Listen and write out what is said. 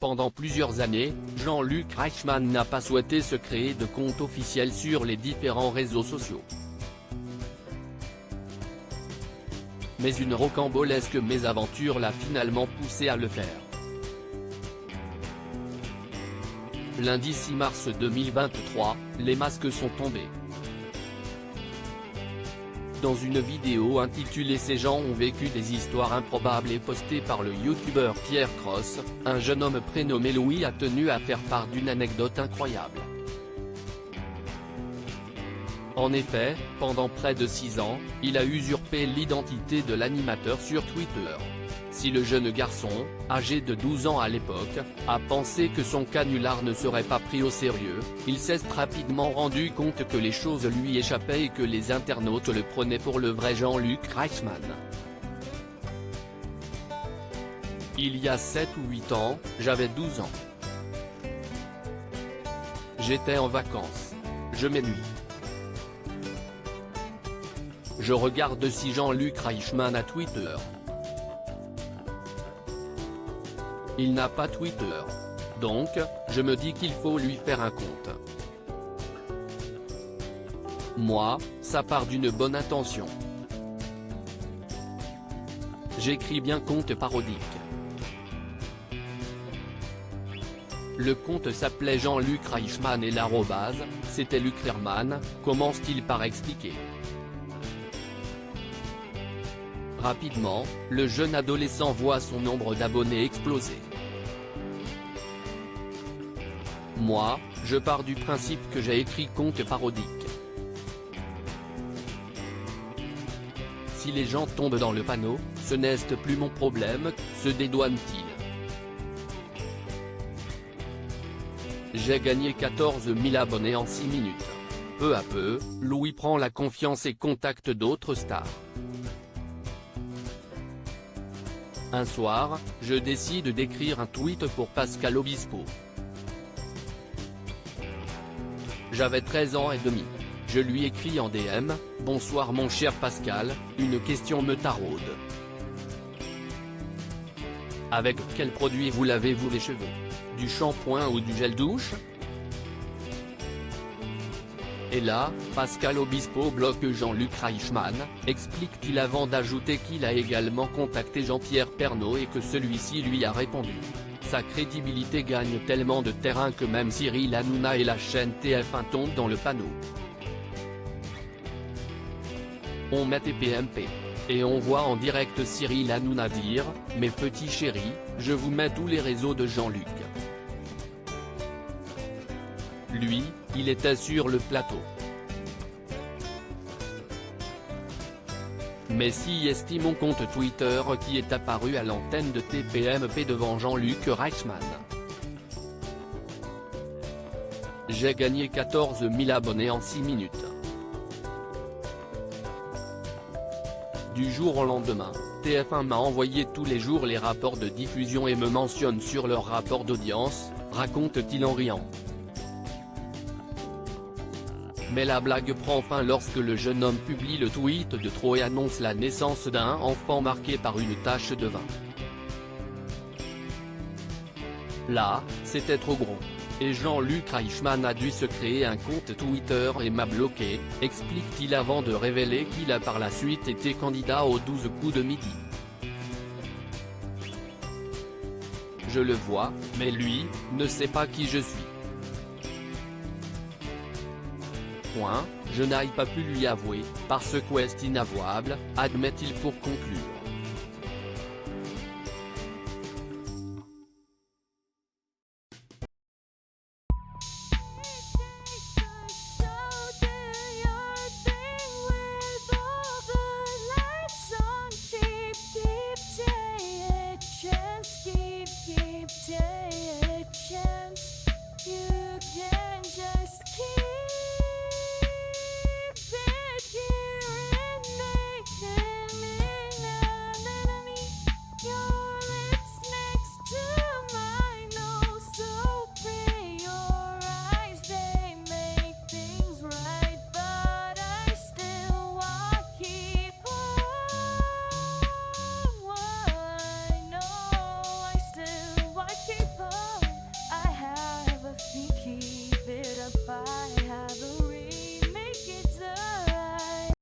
Pendant plusieurs années, Jean-Luc Reichmann n'a pas souhaité se créer de compte officiel sur les différents réseaux sociaux. Mais une rocambolesque mésaventure l'a finalement poussé à le faire. Lundi 6 mars 2023, les masques sont tombés. Dans une vidéo intitulée « Ces gens ont vécu des histoires improbables » et postée par le youtubeur Pierre Cross, un jeune homme prénommé Louis a tenu à faire part d'une anecdote incroyable. En effet, pendant près de 6 ans, il a usurpé l'identité de l'animateur sur Twitter. Si le jeune garçon, âgé de 12 ans à l'époque, a pensé que son canular ne serait pas pris au sérieux, il s'est rapidement rendu compte que les choses lui échappaient et que les internautes le prenaient pour le vrai Jean-Luc Reichmann. Il y a 7 ou 8 ans, j'avais 12 ans. J'étais en vacances. Je m'ennuie. Je regarde si Jean-Luc Reichmann a Twitter. Il n'a pas Twitter. Donc, je me dis qu'il faut lui faire un compte. Moi, ça part d'une bonne intention. J'écris bien compte parodique. Le compte s'appelait Jean-Luc Reichmann et l'arrobase, c'était Luc Reichmann, commence-t-il par expliquer. Rapidement, le jeune adolescent voit son nombre d'abonnés exploser. Moi, je pars du principe que j'ai écrit compte parodique. Si les gens tombent dans le panneau, ce n'est plus mon problème, se dédouane-t-il. J'ai gagné 14 000 abonnés en 6 minutes. Peu à peu, Louis prend la confiance et contacte d'autres stars. Un soir, je décide d'écrire un tweet pour Pascal Obispo. J'avais 13 ans et demi. Je lui écris en DM, « Bonsoir mon cher Pascal, une question me taraude. Avec quel produit vous lavez-vous les cheveux? Du shampoing ou du gel douche ?» Et là, Pascal Obispo bloque Jean-Luc Reichmann, explique-t-il avant d'ajouter qu'il a également contacté Jean-Pierre Pernaut et que celui-ci lui a répondu. Sa crédibilité gagne tellement de terrain que même Cyril Hanouna et la chaîne TF1 tombent dans le panneau. On met TPMP. Et on voit en direct Cyril Hanouna dire « Mes petits chéris, je vous mets tous les réseaux de Jean-Luc ». Lui, il était sur le plateau. Mais si estime mon compte Twitter qui est apparu à l'antenne de TPMP devant Jean-Luc Reichmann. J'ai gagné 14 000 abonnés en 6 minutes. Du jour au lendemain, TF1 m'a envoyé tous les jours les rapports de diffusion et me mentionne sur leur rapport d'audience, raconte-t-il en riant. Mais la blague prend fin lorsque le jeune homme publie le tweet de trop et annonce la naissance d'un enfant marqué par une tache de vin. Là, c'était trop gros. Et Jean-Luc Reichmann a dû se créer un compte Twitter et m'a bloqué, explique-t-il avant de révéler qu'il a par la suite été candidat aux 12 coups de midi. Je le vois, mais lui, ne sait pas qui je suis. Je n'ai pas pu lui avouer, parce que est inavouable, admet-il pour conclure.